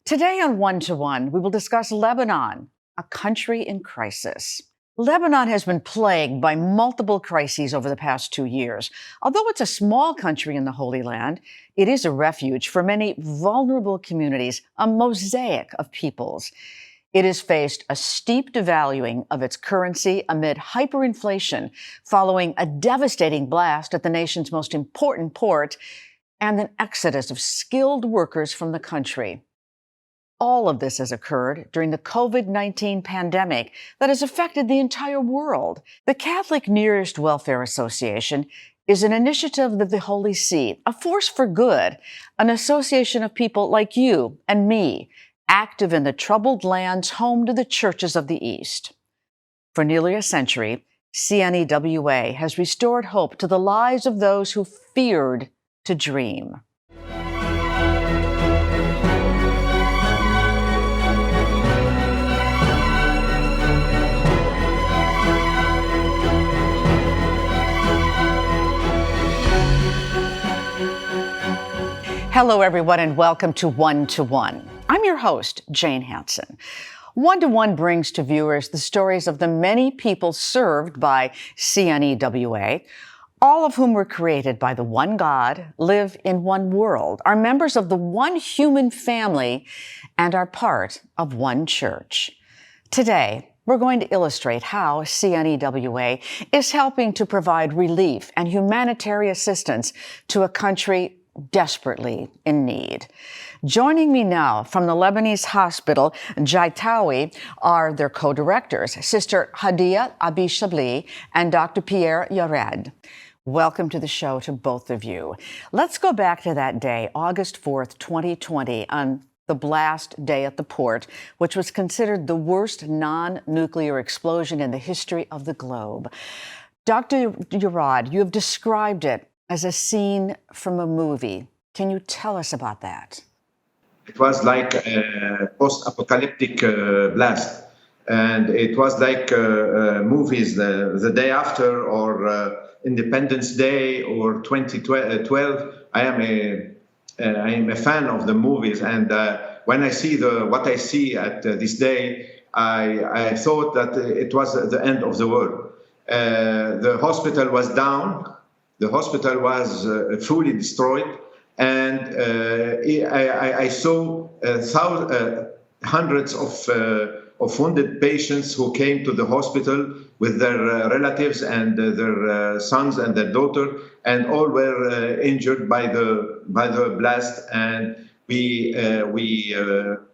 Today on One to One, we will discuss Lebanon, a country in crisis. Lebanon has been plagued by multiple crises over the past 2 years. Although it's a small country in the Holy Land, it is a refuge for many vulnerable communities, a mosaic of peoples. It has faced a steep devaluing of its currency amid hyperinflation following a devastating blast at the nation's most important port and an exodus of skilled workers from the country. All of this has occurred during the COVID-19 pandemic that has affected the entire world. The Catholic Near East Welfare Association is an initiative of the Holy See, a force for good, an association of people like you and me, active in the troubled lands home to the churches of the East. For nearly a century, CNEWA has restored hope to the lives of those who feared to dream. Hello, everyone, and welcome to One to One. I'm your host, Jane Hanson. One to One brings to viewers the stories of the many people served by CNEWA, all of whom were created by the one God, live in one world, are members of the one human family, and are part of one church. Today, we're going to illustrate how CNEWA is helping to provide relief and humanitarian assistance to a country desperately in need. Joining me now from the Lebanese hospital, Geitaoui, are their co-directors, Sister Hadia Abi Chebli and Dr. Pierre Yared. Welcome to the show to both of you. Let's go back to that day, August 4th, 2020, on the blast day at the port, which was considered the worst non-nuclear explosion in the history of the globe. Dr. Yared, you have described it as a scene from a movie. Can you tell us about that? It was like a post-apocalyptic blast. And it was like movies, the day after, or Independence Day, or 2012. I am a fan of the movies. And when I see what I see at this day, I thought that it was the end of the world. The hospital was down. The hospital was fully destroyed, and I saw hundreds of wounded patients who came to the hospital with their relatives and their sons and their daughter, and all were injured by the blast. And we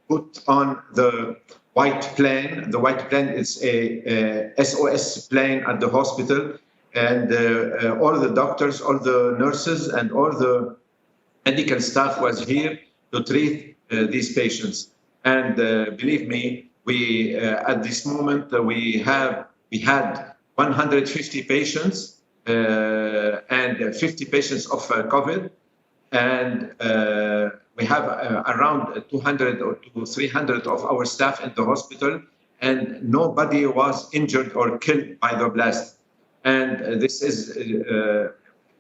put on the white plane. The white plane is a SOS plane at the hospital. And all the doctors, all the nurses, and all the medical staff was here to treat these patients. And believe me, we at this moment we had 150 patients and 50 patients of COVID, and we have around 200 or 300 of our staff in the hospital, and nobody was injured or killed by the blast. And this is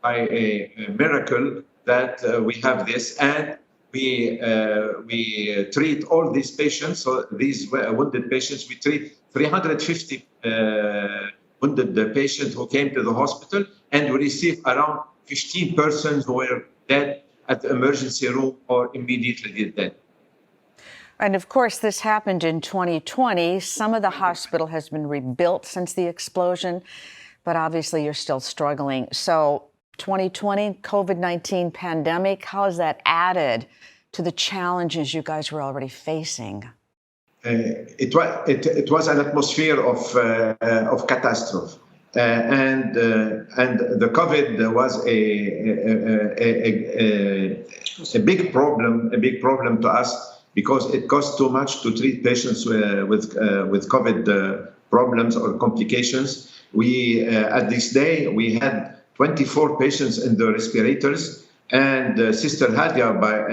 by a miracle that we have this, and we treat all these patients. So these wounded patients, we treat 350 wounded patients who came to the hospital, and we receive around 15 persons who were dead at the emergency room or immediately dead. And of course, this happened in 2020. Some of the hospital has been rebuilt since the explosion, but obviously you're still struggling. So 2020, COVID-19 pandemic, how has that added to the challenges you guys were already facing? It was an atmosphere of catastrophe. And the COVID was a big problem to us, because it costs too much to treat patients with COVID problems or complications. We at this day we had 24 patients in the respirators, and Sister Hadia, by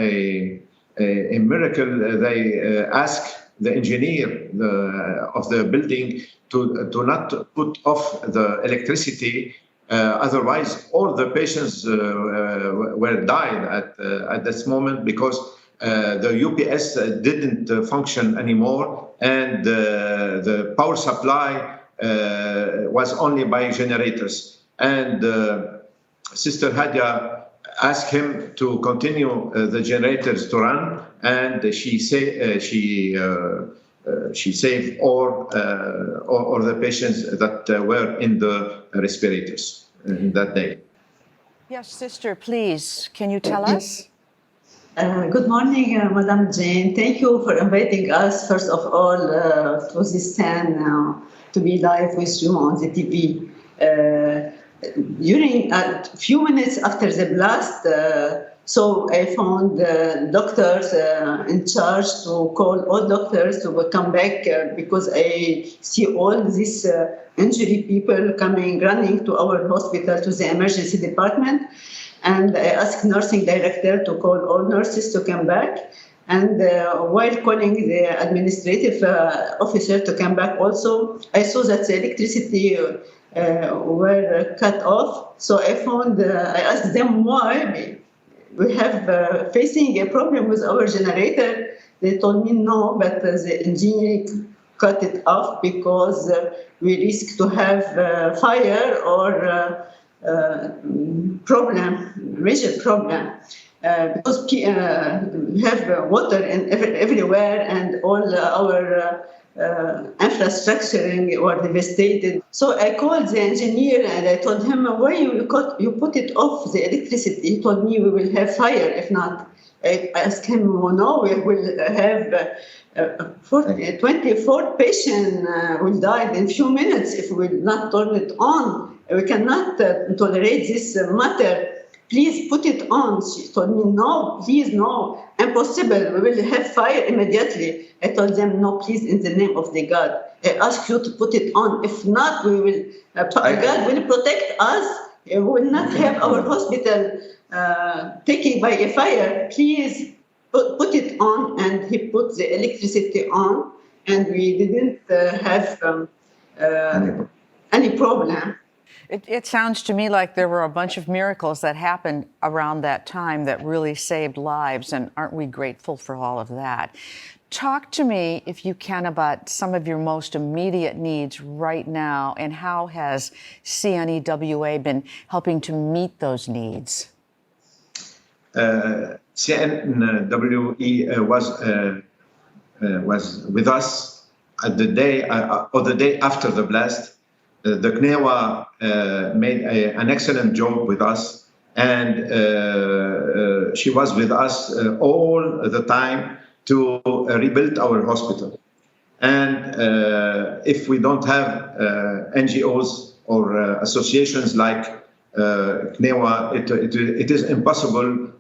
a miracle, they asked the engineer of the building to not put off the electricity. Otherwise, all the patients were died at this moment, because the UPS didn't function anymore, and the power supply was only by generators. And Sister Hadia asked him to continue the generators to run, and she saved all the patients that were in the respirators that day. Yes, Sister, please, can you tell us? Good morning, Madam Jane. Thank you for inviting us, first of all, to this stand to be live with you on the TV. During a few minutes after the blast, so I found doctors in charge to call all doctors to come back because I see all these injury people coming, running to our hospital, to the emergency department. And I asked nursing director to call all nurses to come back. And while calling the administrative officer to come back also, I saw that the electricity were cut off. So I asked them why we have facing a problem with our generator. They told me no, but the engineer cut it off because we risk to have fire or major problem. Because we have water everywhere and all our infrastructure were devastated. So I called the engineer and I told him, why you put it off the electricity? He told me we will have fire if not. I asked him, no, we will have 24 patients will die in a few minutes if we will not turn it on. We cannot tolerate this matter. Please put it on. She told me, no, please, no, impossible. We will have fire immediately. I told them, no, please, in the name of the God. I ask you to put it on. If not, we will. God will protect us. We will not have our hospital taken by a fire. Please put it on. And he put the electricity on, and we didn't have any problem. It sounds to me like there were a bunch of miracles that happened around that time that really saved lives, and aren't we grateful for all of that? Talk to me, if you can, about some of your most immediate needs right now, and how has CNEWA been helping to meet those needs? CNWE was with us at the day after the blast. The CNEWA made an excellent job with us, and she was with us all the time to rebuild our hospital. And if we don't have NGOs or associations like CNEWA, it is impossible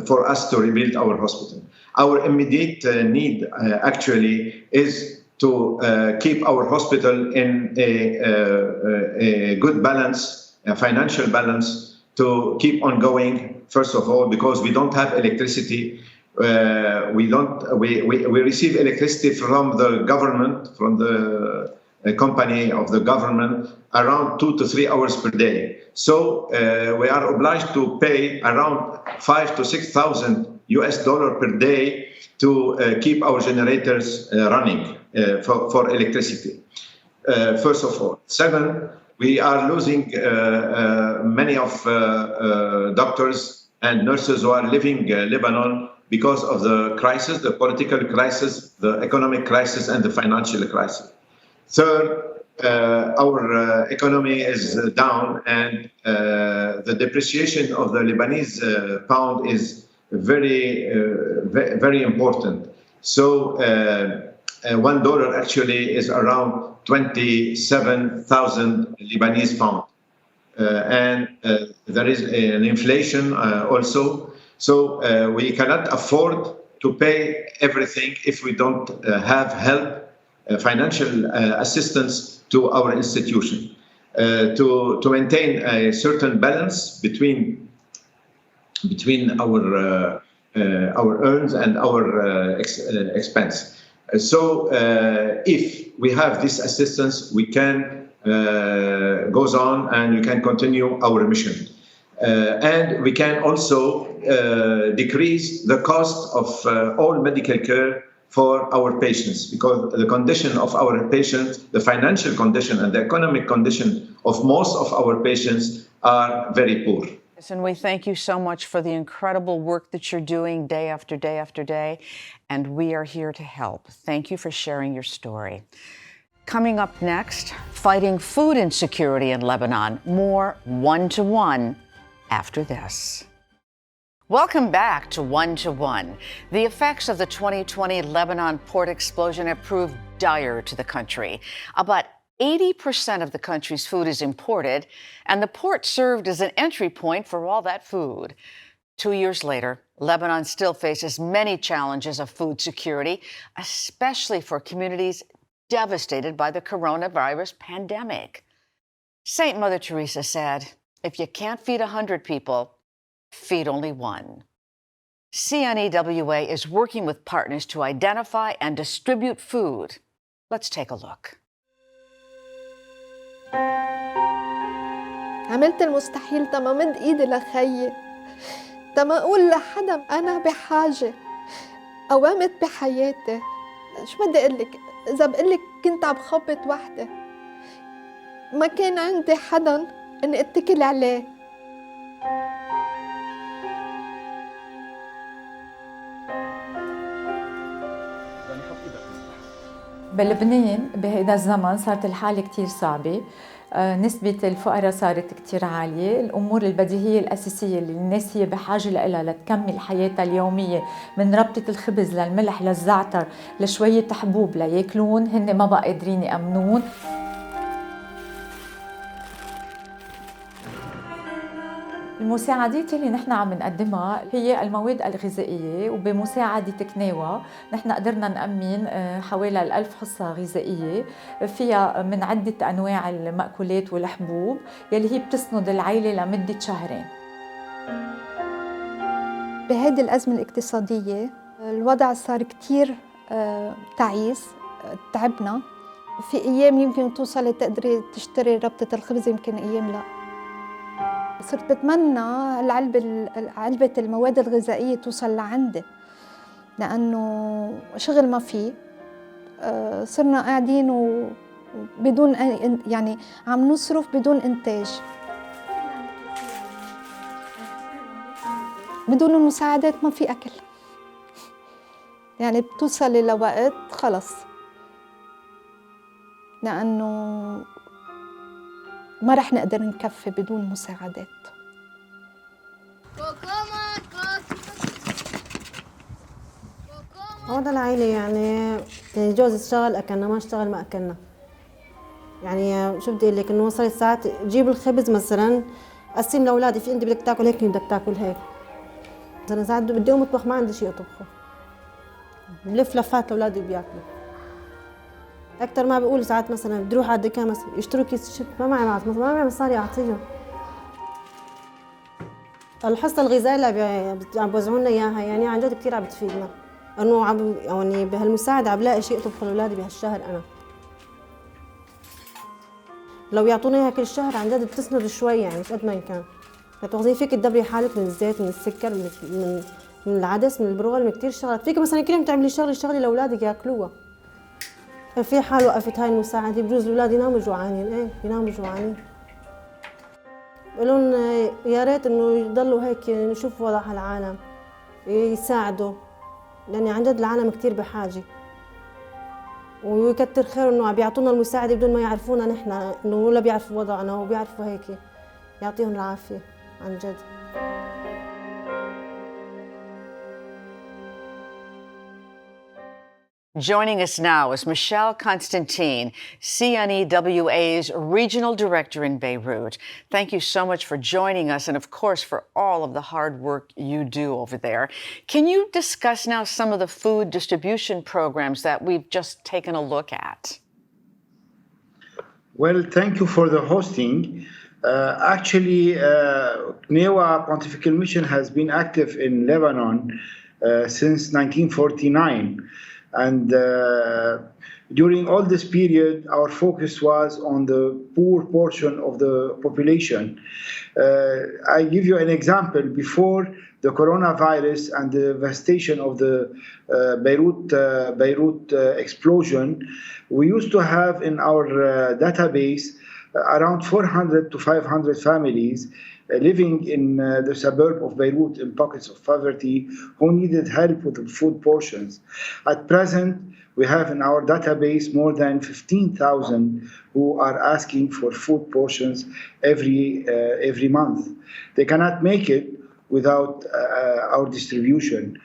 for us to rebuild our hospital. Our immediate need actually is to keep our hospital in a good balance, a financial balance, to keep on going, first of all, because we don't have electricity. We receive electricity from the government, from the company of the government, around 2 to 3 hours per day. So we are obliged to pay around $5,000 to $6,000 per day to keep our generators running for electricity. First of all. Second, we are losing many of doctors and nurses who are living Lebanon because of the crisis, the political crisis, the economic crisis, and the financial crisis. Third, our economy is down, and the depreciation of the Lebanese pound is very important. So $1 actually is around 27,000 Lebanese pound. And there is an inflation also. So we cannot afford to pay everything if we don't have help, financial assistance to our institution, to maintain a certain balance between our earns and our expense. So if we have this assistance, we can goes on and we can continue our mission. And we can also decrease the cost of all medical care for our patients, because the condition of our patients, the financial condition and the economic condition of most of our patients are very poor. And we thank you so much for the incredible work that you're doing day after day after day, and we are here to help. Thank you for sharing your story. Coming up next, fighting food insecurity in Lebanon. More one-to-one after this. Welcome back to One to One. The effects of the 2020 Lebanon port explosion have proved dire to the country. About 80% of the country's food is imported, and the port served as an entry point for all that food. 2 years later, Lebanon still faces many challenges of food security, especially for communities devastated by the coronavirus pandemic. Saint Mother Teresa said, "If you can't feed 100 people, feed only one." CNEWA is working with partners to identify and distribute food. Let's take a look. عملت المستحيل تما مد ايدي لخيي تما اقول لحدا انا بحاجه قوامت بحياتي. شو بدي اقول لك؟ اذا بقول لك كنت عم خبط وحده ما كان عندي حدا اني اتكل عليه. بلبنان بهذا الزمن صارت الحالة كتير صعبة. نسبة الفقراء صارت كتير عالية. الأمور البديهية الأساسية اللي الناس هي بحاجة لها لتكمل حياتها اليومية، من ربطة الخبز للملح للزعتر لشوية حبوب لياكلون، هن ما بقى قادرين يأمنون. المساعدات اللي نحن عم نقدمها هي المواد الغذائية، وبمساعدة CNEWA نحن قدرنا نأمن حوالي 1000 حصة غذائية فيها من عدة أنواع المأكولات والحبوب يلي هي بتسند العائلة لمدة شهرين. بهذه الأزمة الاقتصادية الوضع صار كتير تعيس، تعبنا. في أيام يمكن توصلي تقدري تشتري ربطة الخبز، يمكن أيام لا. صرت بتمنى علبة المواد الغذائية توصل لعندي، لأنه شغل ما فيه. صرنا قاعدين وبدون يعني عم نصرف بدون إنتاج. بدون المساعدات ما في أكل، يعني بتوصلي لوقت خلص، لأنه ما رح نقدر نكفي بدون مساعدات. وضع العائلة يعني جوزي اشتغل أكلنا، ما اشتغل ما أكلنا. يعني شو بدي أقول لك، إنه وصلت ساعات جيب الخبز مثلا قسم لأولادي، في أنت بدك تاكل هيك بدك تاكل هيك. مثلا ساعات بدي أقوم أطبخ ما عندي شيء أطبخه، بلف لفات لأولادي بياكلوا. أكتر ما بقول ساعات مثلا بدي أروح على الدكان مثلا يشتروا كيس شيب، ما معي مصاري أعطيهم. الحصة الغذائية اللي عم بوزعوا لنا إياها يعني عن جد كثير عم بتفيدنا، إنه يعني بهالمساعدة عم بلاقي شيء أطبخه لأولادي بهالشهر. أنا لو يعطونا إياها كل شهر عن جد بتسند شوي، يعني قد ما كان. بتوظيفي فيك تدبري حالك من الزيت، من السكر، من العدس، من البرغل، من كثير شغلات. فيك مثلا كل يوم تعملي شغله لأولادك ياكلوها. في حال وقفت هاي المساعدة بجوز الأولاد يناموا جوعانين. إيه يناموا جوعانين. بقولون يا ريت إنه يضلوا هيك نشوف وضع هالعالم يساعدوا، لأن عن جد العالم كتير بحاجة. ويكتر خير إنه عم بيعطونا المساعدة بدون ما يعرفونا نحن، إنه ولا بيعرفوا وضعنا وبيعرفوا هيك. يعطيهم العافية عن جد. Joining us now is Michel Constantin, CNEWA's Regional Director in Beirut. Thank you so much for joining us and, of course, for all of the hard work you do over there. Can you discuss now some of the food distribution programs that we've just taken a look at? Well, thank you for the hosting. Actually, CNEWA Pontifical Mission has been active in Lebanon since 1949. And during all this period, our focus was on the poor portion of the population. I give you an example. Before the coronavirus and the devastation of the Beirut explosion, we used to have in our database around 400 to 500 families living in the suburb of Beirut in pockets of poverty who needed help with food portions. At present, we have in our database more than 15,000 who are asking for food portions every month. They cannot make it without our distribution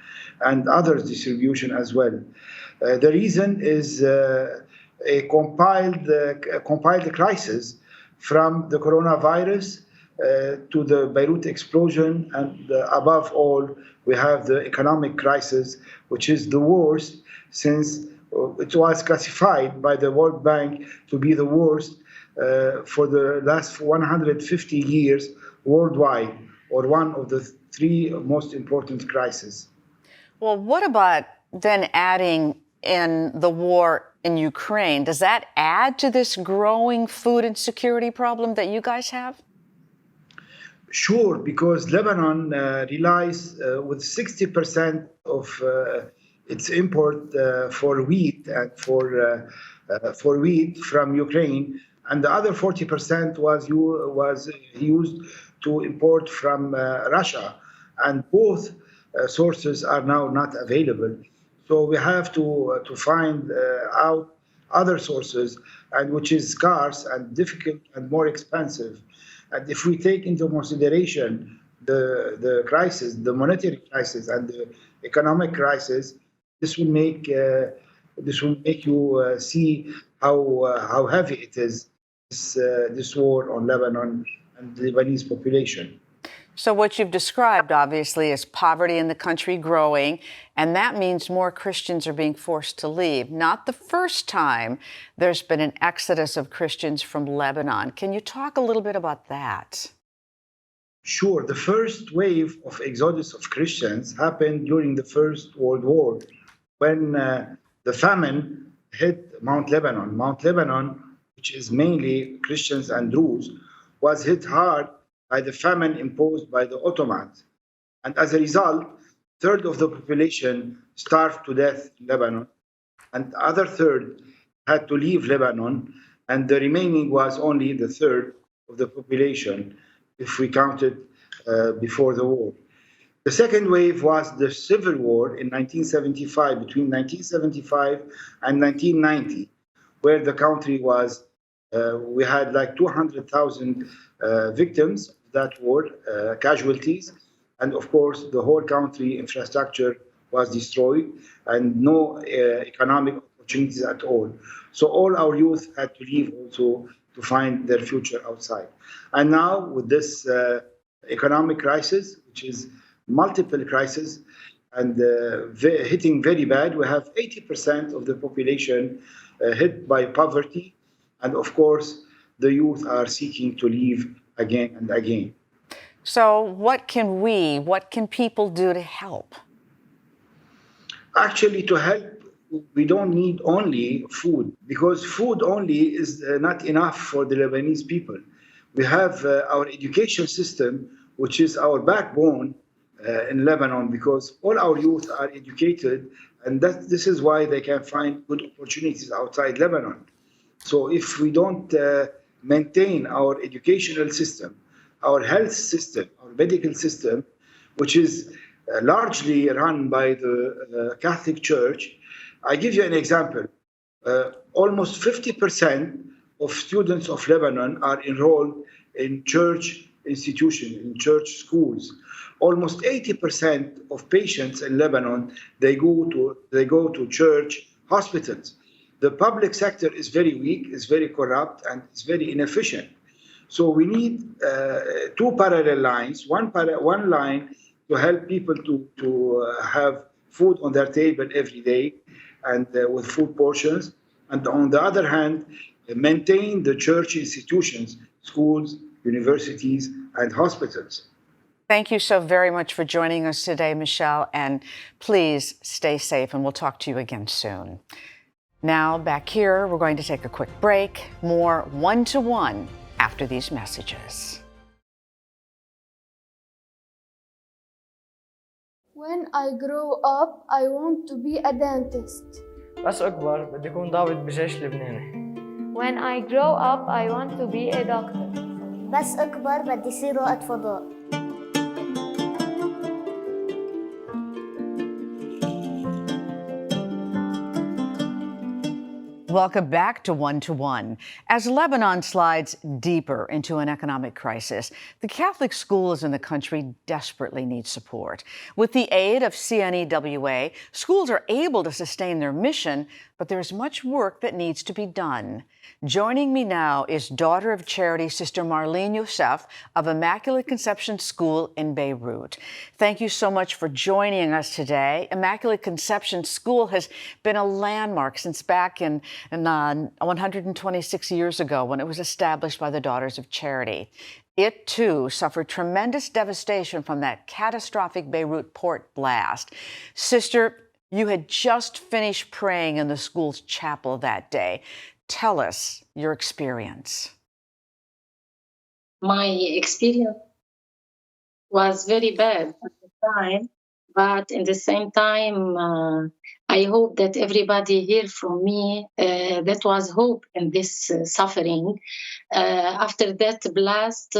and others' distribution as well. The reason is a compiled crisis from the coronavirus to the Beirut explosion, and above all, we have the economic crisis, which is the worst since it was classified by the World Bank to be the worst for the last 150 years worldwide, or one of the three most important crises. Well, what about then adding in the war in Ukraine? Does that add to this growing food insecurity problem that you guys have? Sure, because Lebanon relies with 60% of its import for wheat and for wheat from Ukraine, and the other 40% was used to import from Russia, and both sources are now not available. So we have to find out other sources, and which is scarce and difficult and more expensive. And if we take into consideration the crisis, the monetary crisis and the economic crisis, this will make you see how heavy it is, this war on Lebanon and the Lebanese population. So what you've described, obviously, is poverty in the country growing, and that means more Christians are being forced to leave. Not the first time there's been an exodus of Christians from Lebanon. Can you talk a little bit about that? Sure. The first wave of exodus of Christians happened during the First World War, when the famine hit Mount Lebanon. Mount Lebanon, which is mainly Christians and Druze, was hit hard by the famine imposed by the Ottomans. And as a result, a third of the population starved to death in Lebanon, and the other third had to leave Lebanon, and the remaining was only the third of the population, if we counted before the war. The second wave was the Civil War in 1975, between 1975 and 1990, where the country was, we had like 200,000 victims of that war, casualties, and of course the whole country infrastructure was destroyed and no economic opportunities at all. So all our youth had to leave also to find their future outside. And now with this economic crisis, which is multiple crises and hitting very bad, we have 80% of the population hit by poverty, and of course the youth are seeking to leave again and again. So what can people do to help? Actually, to help, we don't need only food, because food only is not enough for the Lebanese people. We have our education system, which is our backbone in Lebanon, because all our youth are educated, and this is why they can find good opportunities outside Lebanon. So if we don't maintain our educational system, our health system, our medical system, which is largely run by the Catholic Church, I give you an example. Almost 50% of students of Lebanon are enrolled in church institutions, in church schools. Almost 80% of patients in Lebanon, they go to church hospitals. The public sector is very weak, is very corrupt, and is very inefficient. So we need two parallel lines, one line to help people to have food on their table every day and with food portions, and on the other hand, maintain the church institutions, schools, universities, and hospitals. Thank you so very much for joining us today, Michel, and please stay safe, and we'll talk to you again soon. Now, back here, we're going to take a quick break. More one-to-one after these messages. When I grow up, I want to be a dentist. بس أكبر بدي أكون ضابط بجيش لبناني. When I grow up, I want to be a doctor. بس أكبر بدي أصير رائد فضاء. Welcome back to One to One. As Lebanon slides deeper into an economic crisis, the Catholic schools in the country desperately need support. With the aid of CNEWA, schools are able to sustain their mission, but there's much work that needs to be done. Joining me now is daughter of charity Sister Marlene Youssef of Immaculate Conception School in Beirut. Thank you so much for joining us today. Immaculate Conception School has been a landmark since back in 126 years ago when it was established by the Daughters of Charity. It, too, suffered tremendous devastation from that catastrophic Beirut port blast. Sister, you had just finished praying in the school's chapel that day. Tell us your experience. My experience was very bad at the time, but in the same time, I hope that everybody hear from me that was hope in this suffering. After that blast,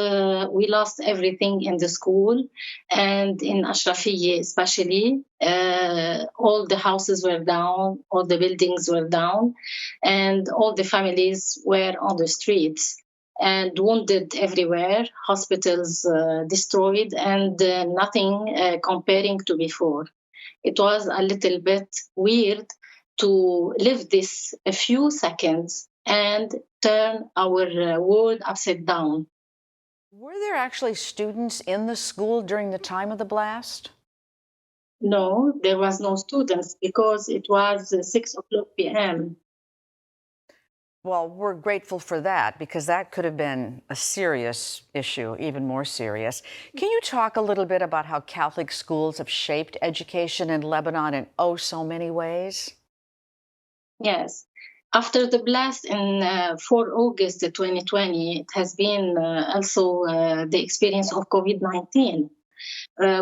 we lost everything in the school and in Ashrafiyeh especially. All the houses were down, all the buildings were down, and all the families were on the streets and wounded everywhere, hospitals destroyed, and nothing comparing to before. It was a little bit weird to live this a few seconds and turn our world upside down. Were there actually students in the school during the time of the blast? No, there was no students because it was 6:00 p.m. Well, we're grateful for that because that could have been a serious issue, even more serious. Can you talk a little bit about how Catholic schools have shaped education in Lebanon in oh so many ways? Yes. After the blast in 4 August 2020, it has been also the experience of COVID-19.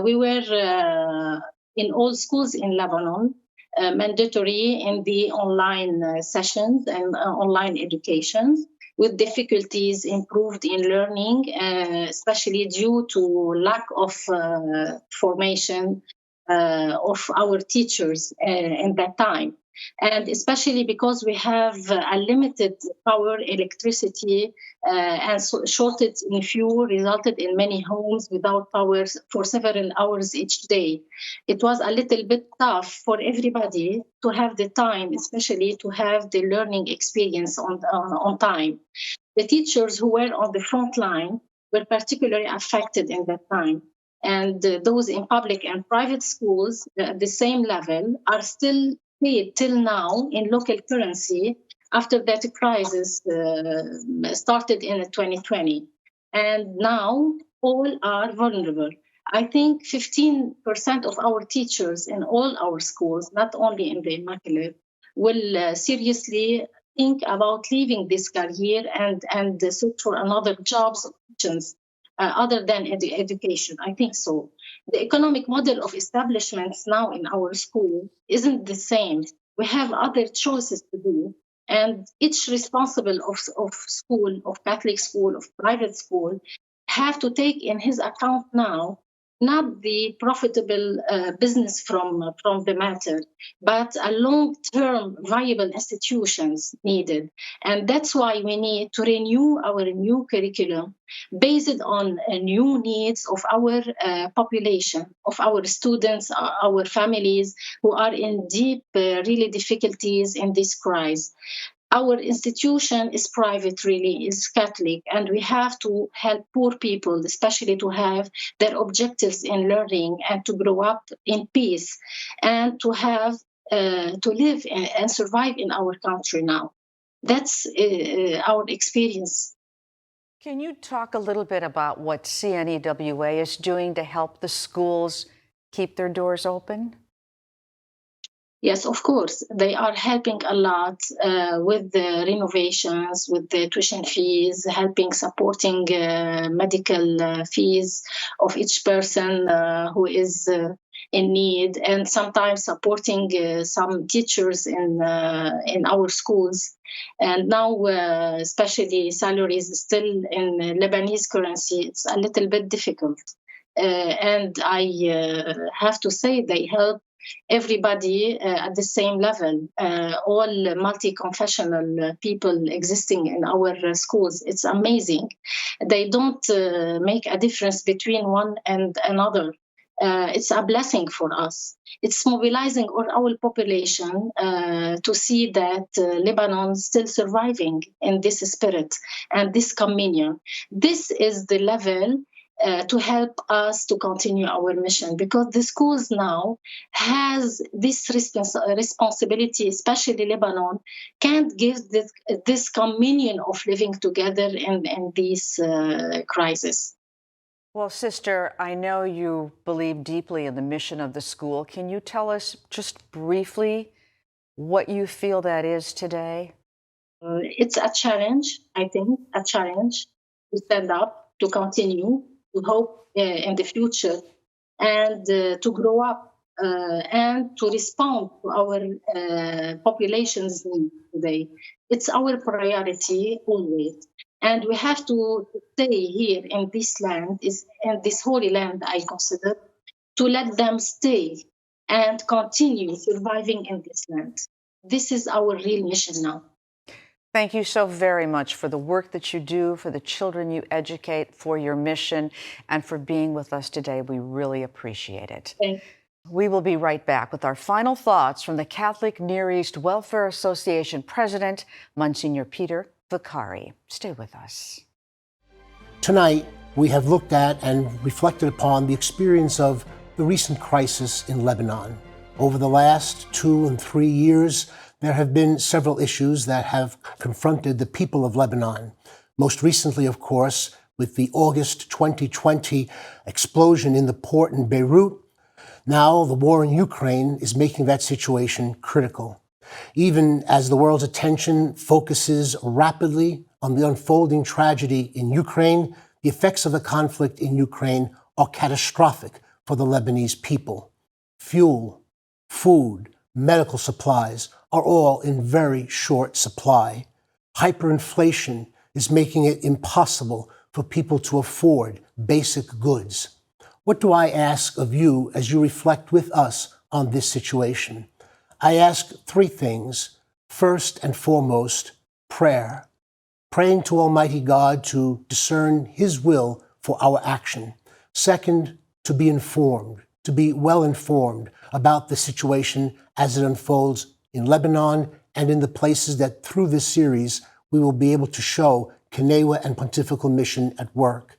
We were in all schools in Lebanon, mandatory in the online sessions and online education, with difficulties improved in learning, especially due to lack of formation of our teachers in that time. And especially because we have a limited power, electricity, and shortage in fuel resulted in many homes without power for several hours each day. It was a little bit tough for everybody to have the time, especially to have the learning experience on time. The teachers who were on the front line were particularly affected in that time. And those in public and private schools at the same level are still paid till now in local currency after that crisis started in 2020. And now all are vulnerable. I think 15% of our teachers in all our schools, not only in the Immaculate, will seriously think about leaving this career and search for another jobs options other than education. I think so. The economic model of establishments now in our school isn't the same. We have other choices to do, and each responsible of school, of Catholic school, of private school, have to take in his account now not the profitable business from the matter, but a long-term viable institutions needed. And that's why we need to renew our new curriculum based on new needs of our population, of our students, our families who are in deep, really difficulties in this crisis. Our institution is private, really, is Catholic, and we have to help poor people, especially to have their objectives in learning and to grow up in peace and to have to live and survive in our country now. That's our experience. Can you talk a little bit about what CNEWA is doing to help the schools keep their doors open? Yes, of course. They are helping a lot with the renovations, with the tuition fees, helping, supporting medical fees of each person who is in need, and sometimes supporting some teachers in our schools. And now, especially salaries still in Lebanese currency, it's a little bit difficult. And I have to say they help everybody at the same level, all multi-confessional people existing in our schools. It's amazing. They don't make a difference between one and another. It's a blessing for us. It's mobilizing all our population to see that Lebanon is still surviving in this spirit and this communion. This is the level to help us to continue our mission, because the schools now has this responsibility, especially Lebanon, can't give this communion of living together in this crisis. Well, sister, I know you believe deeply in the mission of the school. Can you tell us just briefly what you feel that is today? It's a challenge, I think, a challenge to stand up, to continue, to hope in the future, and to grow up and to respond to our population's needs today. It's our priority always. And we have to stay here in this land, in this holy land, I consider, to let them stay and continue surviving in this land. This is our real mission now. Thank you so very much for the work that you do, for the children you educate, for your mission, and for being with us today. We really appreciate it. Thank you. We will be right back with our final thoughts from the Catholic Near East Welfare Association President, Monsignor Peter Vakari. Stay with us. Tonight, we have looked at and reflected upon the experience of the recent crisis in Lebanon. Over the last 2 and 3 years, there have been several issues that have confronted the people of Lebanon. Most recently, of course, with the August 2020 explosion in the port in Beirut. Now, the war in Ukraine is making that situation critical. Even as the world's attention focuses rapidly on the unfolding tragedy in Ukraine, the effects of the conflict in Ukraine are catastrophic for the Lebanese people. Fuel, food, medical supplies are all in very short supply. Hyperinflation is making it impossible for people to afford basic goods. What do I ask of you as you reflect with us on this situation? I ask 3 things. First and foremost, prayer. Praying to Almighty God to discern His will for our action. Second, to be informed, to be well informed about the situation as it unfolds in Lebanon and in the places that through this series we will be able to show CNEWA and Pontifical Mission at work.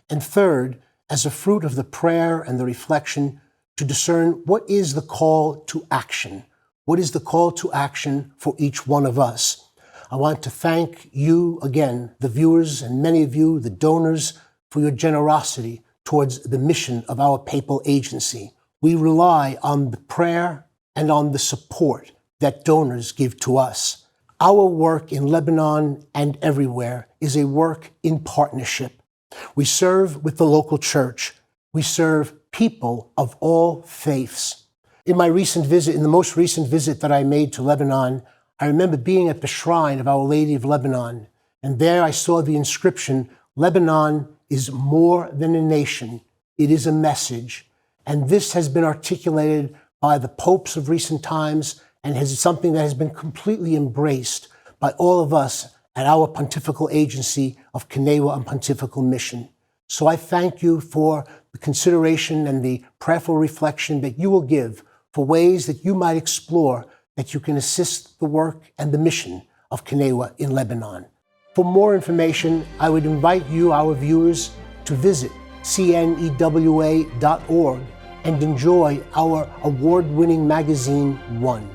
And third, as a fruit of the prayer and the reflection, to discern what is the call to action. What is the call to action for each one of us? I want to thank you again, the viewers, and many of you, the donors, for your generosity towards the mission of our papal agency. We rely on the prayer and on the support that donors give to us. Our work in Lebanon and everywhere is a work in partnership. We serve with the local church. We serve people of all faiths. In my recent visit, in the most recent visit that I made to Lebanon, I remember being at the shrine of Our Lady of Lebanon, and there I saw the inscription, "Lebanon is more than a nation, it is a message." And this has been articulated by the popes of recent times and is something that has been completely embraced by all of us at our pontifical agency of CNEWA and Pontifical Mission. So I thank you for the consideration and the prayerful reflection that you will give for ways that you might explore that you can assist the work and the mission of CNEWA in Lebanon. For more information, I would invite you, our viewers, to visit CNEWA.org and enjoy our award-winning magazine, One.